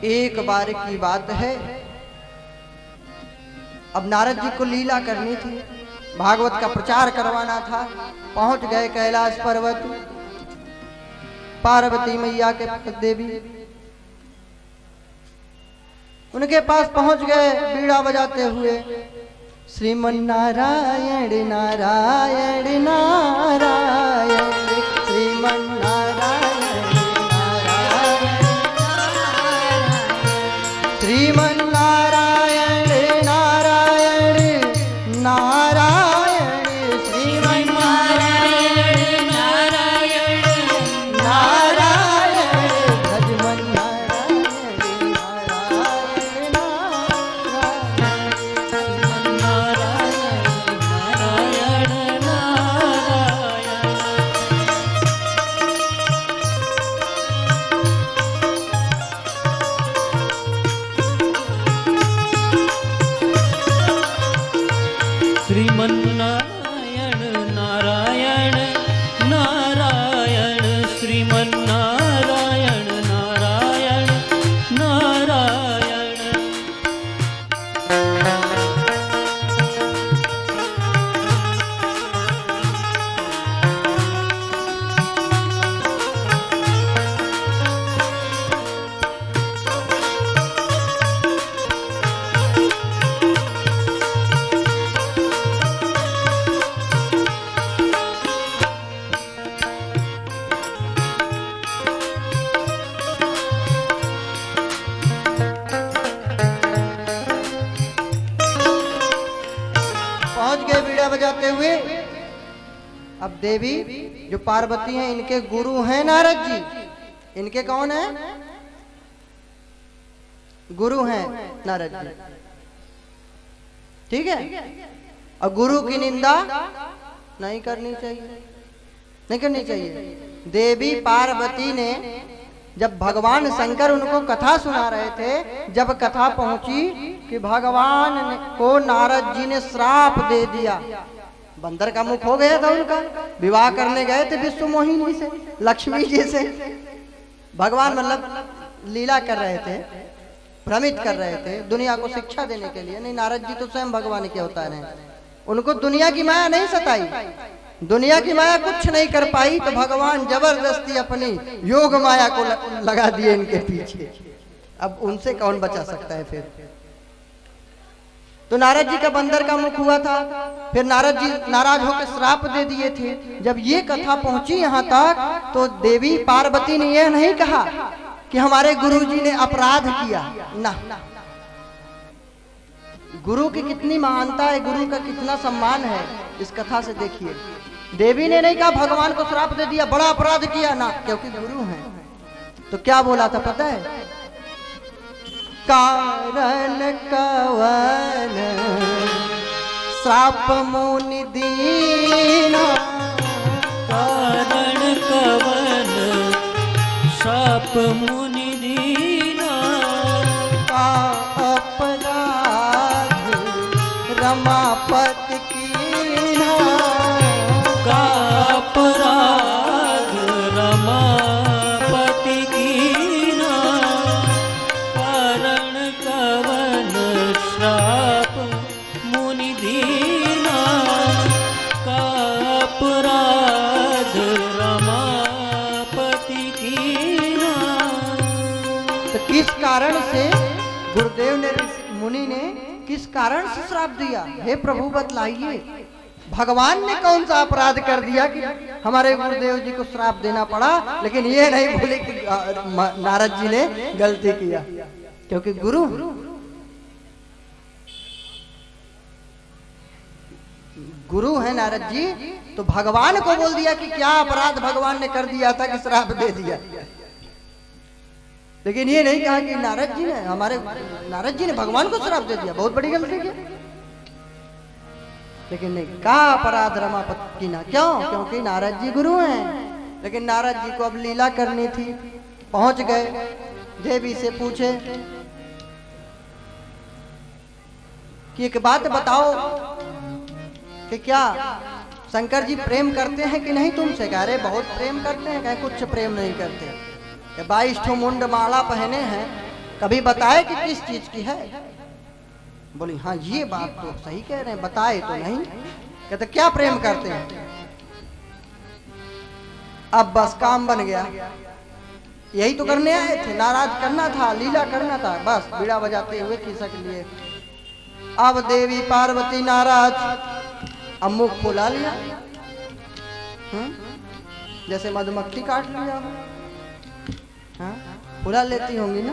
एक बार की बात है, अब नारद जी को लीला करनी थी, भागवत का प्रचार करवाना था। पहुंच गए कैलाश पर्वत, पार्वती मैया के देवी उनके पास पहुंच गए बीड़ा बजाते हुए। श्रीमन नारायण नारायण नारायण, श्रीमन नारायण नारायण श्रीमन नारायण नारायण नारायण, श्रीमन नारायण नारायण नारायण, भजमन नारायण नारायण श्रीमन्नारायण नारायण नारायण, श्रीमन्नारायण नारायण नारायण। पहुंच गए बीड़ा बजाते हुए। अब देवी जो पार्वती हैं इनके गुरु हैं नारद जी। इनके कौन है? गुरु हैं नारद जी, ठीक है। और गुरु की निंदा नहीं करनी चाहिए, नहीं करनी चाहिए। देवी पार्वती ने जब भगवान शंकर उनको कथा सुना रहे थे, जब कथा पहुंची कि भगवान को नारद जी ने श्राप दे दिया, बंदर का मुख हो गया था उनका। विवाह करने गए थे विश्व मोहिनी से, लक्ष्मी जी से। भगवान मतलब लीला कर रहे थे, भ्रमित कर रहे थे दुनिया को शिक्षा देने के लिए। नहीं, नारद जी तो स्वयं भगवान के अवतार हैं, उनको दुनिया की माया नहीं सताई, दुनिया की माया कुछ नहीं कर पाई। तो भगवान जबरदस्ती अपनी योग माया को लगा दिए इनके पीछे। अब उनसे कौन बचा सकता है फिर? तो नारद जी का बंदर का मुख हुआ था, फिर नारद जी नाराज होकर श्राप दे दिए थे। जब ये कथा पहुंची यहाँ तक तो देवी पार्वती ने यह नहीं कहा कि हमारे गुरुजी ने अपराध किया, ना। गुरु की कितनी महानता है, गुरु का कितना सम्मान है, इस कथा से देखिए। देवी ने नहीं कहा भगवान को श्राप दे दिया, बड़ा अपराध किया, ना, क्योंकि गुरु हैं। तो क्या बोला था पता है? कारण कवन श्राप मुनि दीना, कारण कवन श्राप मुनि दीना, का अपराध रमापति कीना, का अपराध रमापति कीना, कारण कवन श्राप मुनि दीना, का अपराध रमापति कीना। तो किस कारण से गुरुदेव ने, मुनि ने किस कारण से श्राप दिया? हे प्रभु बतलाइए, भगवान ने कौन सा अपराध कर दिया कि हमारे गुरुदेव जी को श्राप देना पड़ा? लेकिन ये नहीं बोले कि नारद जी ने गलती किया, क्योंकि गुरु है नारद जी। तो भगवान को बोल दिया कि क्या अपराध भगवान ने कर दिया था कि श्राप दे दिया। लेकिन ये नहीं कहा कि नारद जी ने, हमारे नारद जी ने भगवान को श्राप दे दिया, बहुत बड़ी गलती की। लेकिन नहीं, का अपराध रमापति कीना, क्यों? क्योंकि नारद जी गुरु हैं। लेकिन नारद जी को अब लीला करनी थी। पहुंच गए, देवी से पूछे कि एक बात बताओ कि क्या शंकर जी प्रेम करते हैं कि नहीं तुमसे? कह रहे बहुत प्रेम करते हैं। कहे कुछ प्रेम नहीं करते। 22 ठो मुंड माला पहने हैं, कभी बताए कि किस चीज की है? बोली हाँ ये बात तो सही कह रहे हैं, बताए तो नहीं। कहते क्या प्रेम करते हैं? अब बस काम बन गया, यही तो करने आए थे, नाराज करना था, लीला करना था, बस बीड़ा बजाते हुए किसक लिए। अब देवी पार्वती नाराज, अब मुख फुला लिया, जैसे मधुमक्खी काट लिया हो, हाँ फुला लेती होंगी ना।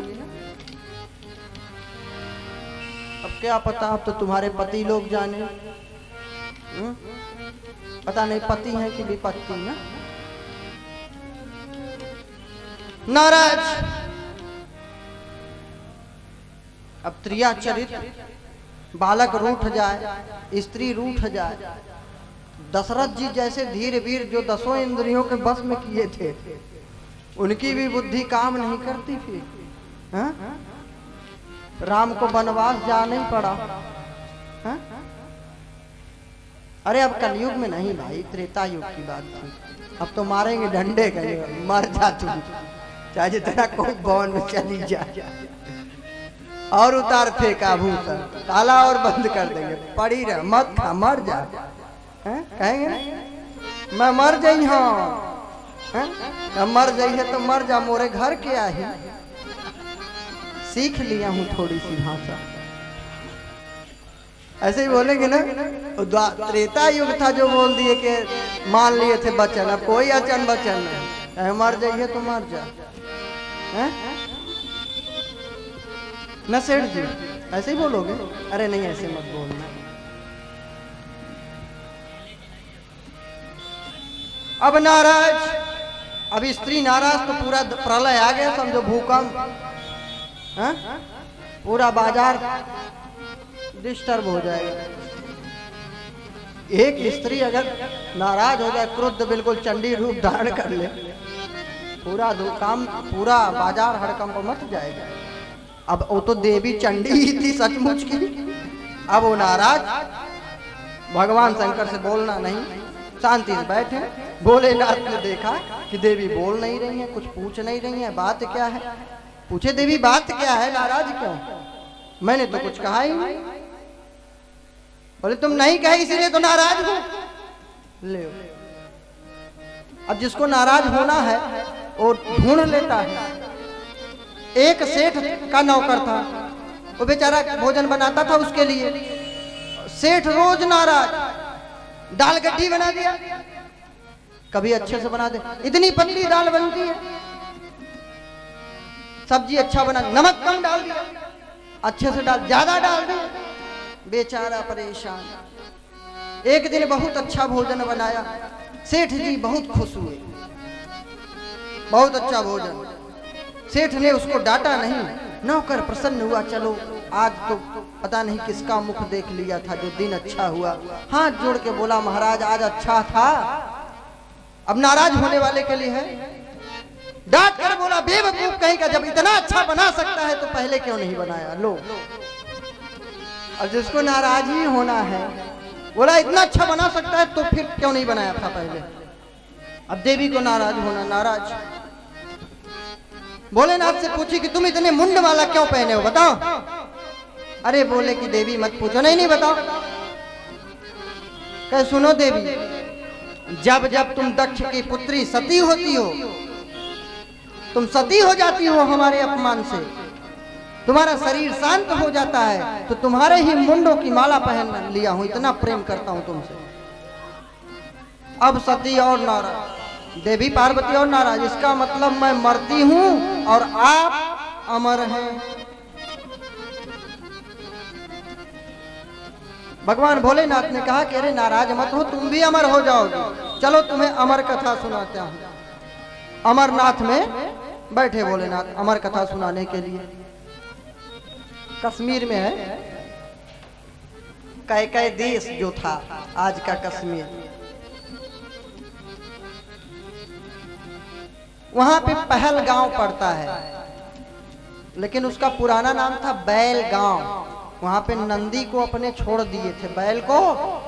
अब क्या पता, अब तो तुम्हारे पति लोग जाने, पता नहीं पति है कि विपत्ति ना। नाराज, अब त्रिया चरित्र, बालक रूठ जाए, स्त्री रूठ जाए, दशरथ जी जैसे धीर वीर जो 10 इंद्रियों के बस में किए थे, उनकी भी बुद्धि काम नहीं करती थी। हा? राम को वनवास जाना ही पड़ा। हा? अरे अब कलयुग में नहीं भाई, त्रेता युग की बात थी। अब तो मारेंगे डंडे का, मर जा तू, चाहे जितना कोई बौन में चली जा, और उतार फेंका भूसा, ताला और बंद कर देंगे, पड़ी रह, मत खा, मर जा। कहेंगे मैं मर जाई, हाँ मर जाई है तो मर जा, मोरे घर के आई, सीख लिया हूँ थोड़ी सी भाषा। ऐसे ही बोलेंगे ना। त्रेता युग था जो बोल दिए कि मान लिए थे वचन, अब कोई अचन वचन नहीं, मर जाइए तो मर जा। न सेठ जी ऐसे ही बोलोगे? अरे नहीं ऐसे मत बोलना। अब नाराज, अब स्त्री नाराज तो पूरा प्रलय आ गया, समझो भूकंप, पूरा बाजार डिस्टर्ब हो जाएगा। एक स्त्री अगर नाराज हो जाए, क्रुद्ध बिल्कुल चंडी रूप धारण कर ले, पूरा काम, पूरा बाजार हड़कंप मच जाएगा। अब वो तो देवी चंडी ही थी सचमुच की, अब वो नाराज, भगवान शंकर से बोलना नहीं, शांति से बैठे। भोलेनाथ ने देखा कि देवी बोल नहीं रही है, कुछ पूछ नहीं रही है, बात क्या है? पूछे देवी बात क्या है, नाराज क्यों? मैंने तो कुछ कहा ही नहीं। बोले तुम नहीं कहे इसीलिए तो नाराज हो। ले अब जिसको नाराज होना है वो ढूंढ लेता है। एक सेठ का नौकर था, वो बेचारा भोजन बनाता था उसके लिए, सेठ रोज नाराज, दाल गड्ढी बना दिया, कभी अच्छे से बना दे, इतनी पतली दाल बनती है, सब्जी अच्छा बना, नमक कम डाल दिया, अच्छे से डाल, ज्यादा डाल दिया, बेचारा परेशान। एक दिन बहुत अच्छा भोजन बनाया, सेठ जी बहुत खुश हुए, बहुत अच्छा भोजन। सेठ ने उसको डांटा नहीं, नौकर प्रसन्न हुआ, चलो आज तो पता नहीं किसका मुख देख लिया था जो दिन अच्छा हुआ। हाथ जोड़ के बोला महाराज आज अच्छा था। अब नाराज होने वाले के लिए है, डांट कर बोला बेवकूफ कहीं का, जब इतना अच्छा बना सकता है तो पहले क्यों नहीं बनाया। लो अब जिसको नाराज ही होना है, बोला इतना अच्छा बना सकता है तो फिर क्यों नहीं बनाया था पहले। अब देवी को नाराज होना, नाराज। भोलेनाथ से पूछी कि तुम इतने मुंड माला क्यों पहने हो, बताओ। अरे बोले कि देवी मत पूछो। नहीं बताओ। कहे सुनो देवी, जब जब तुम दक्ष की पुत्री सती होती हो, तुम सती हो जाती हो हमारे अपमान से, तुम्हारा शरीर शांत हो जाता है, तो तुम्हारे ही मुंडों की माला पहन लिया हूं, इतना प्रेम करता हूं तुमसे। अब सती और नाराज, देवी पार्वती और नाराज, इसका मतलब मैं मरती हूं और आप अमर हैं। भगवान भोलेनाथ ने कहा कि अरे नाराज मत हो, तुम भी अमर हो जाओगे, चलो तुम्हें अमर कथा सुनाता हूं। अमरनाथ में बैठे भोलेनाथ अमर कथा सुनाने के लिए। कश्मीर में है, कैकय देश जो था आज का कश्मीर, वहां पे पहलगांव पड़ता है, लेकिन उसका पुराना नाम था बैल गांव। वहां पे नंदी को अपने छोड़ दिए थे, बैल को,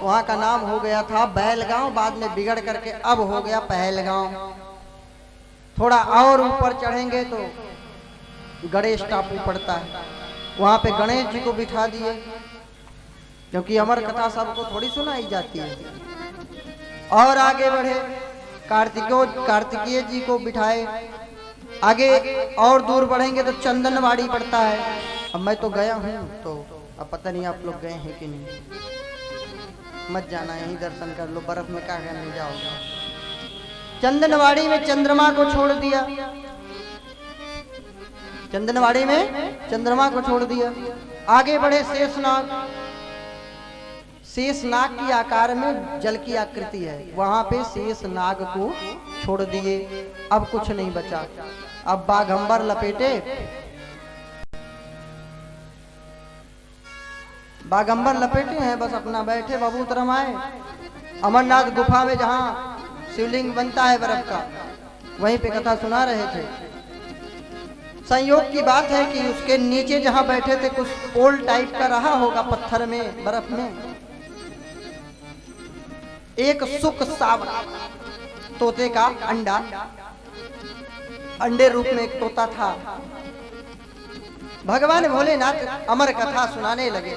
वहां का नाम हो गया था बैलगांव, बाद में बिगड़ करके अब हो गया पहलगांव। थोड़ा और ऊपर चढ़ेंगे तो गणेश टापू पड़ता है, वहां पे गणेश जी को बिठा दिए, क्योंकि अमर कथा सबको थोड़ी सुनाई जाती है। और आगे बढ़े, कार्तिकेय जी को बिठाए। आगे और दूर बढ़ेंगे तो चंदनवाड़ी पड़ता है। अब मैं तो गया हूँ, तो अब पता नहीं आप लोग गए हैं कि नहीं। मत जाना, यहीं दर्शन कर लो, बर्फ में क्या करने जाओगे। चंदनवाड़ी में चंद्रमा को छोड़ दिया, चंदनवाड़ी में चंद्रमा को छोड़ दिया। आगे बढ़े शेषनाग, शेषनाग की आकार में जल की आकृति है, वहां पे शेषनाग को छोड़ दिए। अब कुछ नहीं बचा, अब बाघंबर लपेटे, बाघंबर लपेटे हैं, बस अपना बैठे बबूत रमाए। अमरनाथ गुफा में जहां शिवलिंग बनता है बर्फ का, वहीं पे कथा सुना रहे थे। संयोग की बात है कि उसके नीचे जहां बैठे थे कुछ पोल टाइप का रहा होगा, पत्थर में, बर्फ में। एक सुख सावरा तोते का अंडा, अंडे रूप में एक तोता था। भगवान भोलेनाथ अमर कथा सुनाने लगे।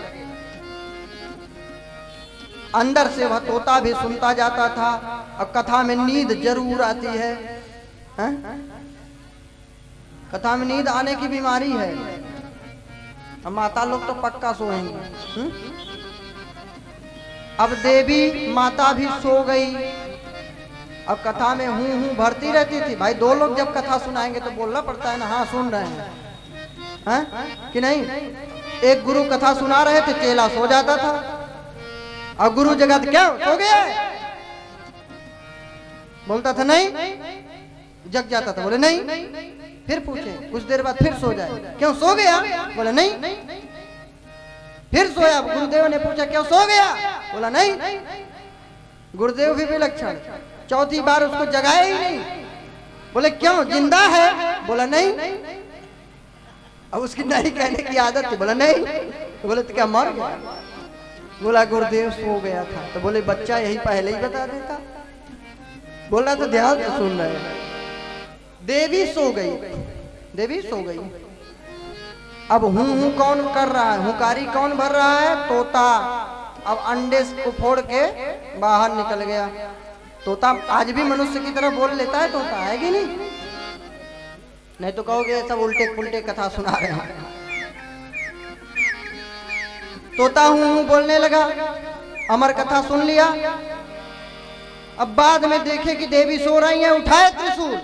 अंदर से वह तोता भी सुनता जाता था, और कथा में नींद जरूर आती है, कथा में नींद आने की बीमारी है। अब माता लोग तो पक्का सोएंगे। अब देवी माता भी सो गई। अब कथा में हूं भरती रहती थी। भाई दो लोग जब कथा सुनाएंगे तो बोलना पड़ता है ना, हाँ सुन रहे हैं कि नहीं। एक गुरु कथा सुना रहे थे, चेला सो जाता था, और गुरु जगत क्या सो गया, बोलता था नहीं, जग जाता था, बोले नहीं। फिर पूछे, कुछ देर बाद फिर सो जाए, क्यों सो गया, बोला नहीं। फिर सोया, गुरुदेव ने पूछा क्यों सो गया, बोला नहीं। गुरुदेव भी विलक्षण, चौथी बार उसको जगाया ही नहीं, बोले क्यों जिंदा है, बोला नहीं। अब उसकी नहीं कहने की आदत थी, बोला नहीं। तो बोले तो क्या मर गया, बोला गुरुदेव सो गया था। तो बोले बच्चा यही पहले ही बता देता, बोला तो ध्यान से सुन रहे हैं। देवी सो गई, देवी सो गई। अब हूं कौन कर रहा है, हुकारी कौन भर रहा है, तोता। अब अंडे को फोड़ के बाहर निकल गया। तोता आज भी मनुष्य की तरह बोल लेता है, तोता है कि नहीं। नहीं तो कहोगे सब उल्टे पुल्टे कथा सुना रहे हैं। तोता हूं बोलने लगा, अमर कथा सुन लिया। अब बाद में देखे कि देवी सो रही है, उठाए त्रिशूल,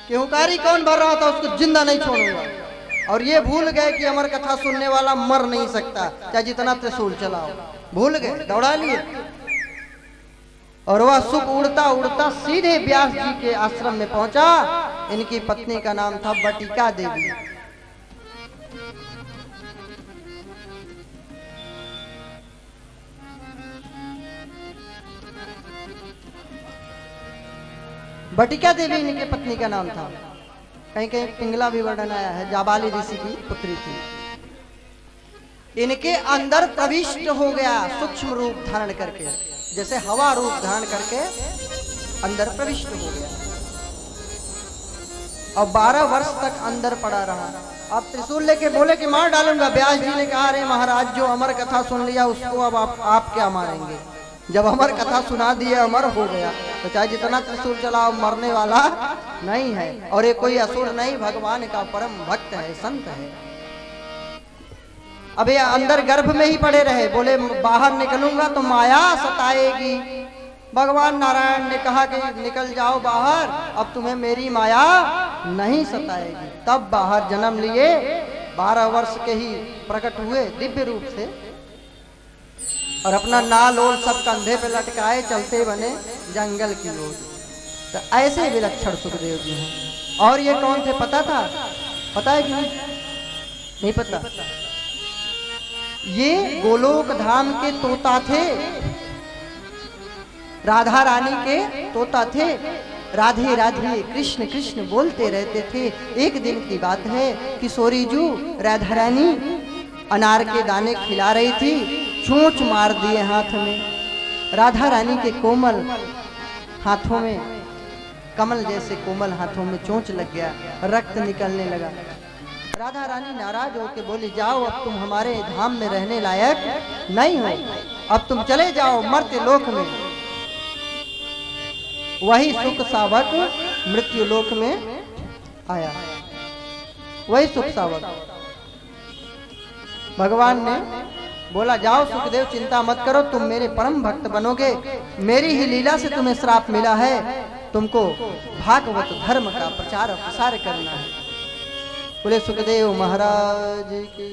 कि हुकारी कौन भर रहा था उसको जिंदा नहीं छोड़ूंगा। और ये भूल गए कि अमर कथा सुनने वाला मर नहीं सकता, चाहे जितना त्रिशूल चलाओ। भूल गए, दौड़ा लिए। और वह सुख उड़ता उड़ता सीधे व्यास जी के आश्रम में पहुंचा। इनकी पत्नी का नाम था बटिका देवी। बटिका देवी इनके पत्नी का नाम था। कहीं कहीं पिंगला भी वर्णन आया है, जाबाली ऋषि की पुत्री थी। इनके अंदर प्रविष्ट हो गया सूक्ष्म रूप धारण करके, जैसे हवा रूप धारण करके अंदर प्रविष्ट हो गया। और 12 वर्ष तक अंदर पड़ा रहा। अब त्रिशूल लेके बोले कि मार डालूंगा। व्यास जी ने कहा अरे महाराज, जो अमर कथा सुन लिया उसको अब आप क्या मारेंगे। जब अमर कथा सुना दिए, अमर हो गया, तो चाहे जितना त्रिशूल चलाओ मरने वाला नहीं है। और ये कोई असुर नहीं, भगवान का परम भक्त है, संत है। अब ये अंदर गर्भ में ही पड़े रहे। बोले बाहर निकलूंगा तो माया सताएगी। भगवान नारायण ने कहा कि निकल जाओ बाहर, अब तुम्हें मेरी माया नहीं सताएगी। तब बाहर जन्म लिए, 12 वर्ष के ही प्रकट हुए दिव्य रूप से, और अपना नाल ओल सब कंधे पे लटकाए चलते बने जंगल की ओर। तो ऐसे विलक्षण सुखदेव जी हैं। और ये कौन थे पता था? पता है कि नहीं पता? ये गोलोक धाम के तोता थे, राधा रानी के तोता थे। राधे राधे कृष्ण कृष्ण बोलते रहते थे। एक दिन की बात है, किशोरी जू राधा रानी अनार के दाने खिला रही थी, चोंच मार दिए हाथ में। राधा रानी के कोमल हाथों में, कमल जैसे कोमल हाथों में चोंच लग गया, रक्त निकलने लगा। राधा रानी नाराज होकर बोली, जाओ अब तुम हमारे धाम में रहने लायक नहीं हो, अब तुम चले जाओ मर्त्य लोक में। वही सुख सावक मृत्यु लोक में आया। वही सुख सावक भगवान ने बोला, जाओ सुखदेव चिंता मत करो, तुम मेरे परम भक्त बनोगे, मेरी ही लीला से तुम्हें श्राप मिला है, तुमको भागवत धर्म का प्रचार और प्रसार करना है। बोले सुखदेव महाराज की।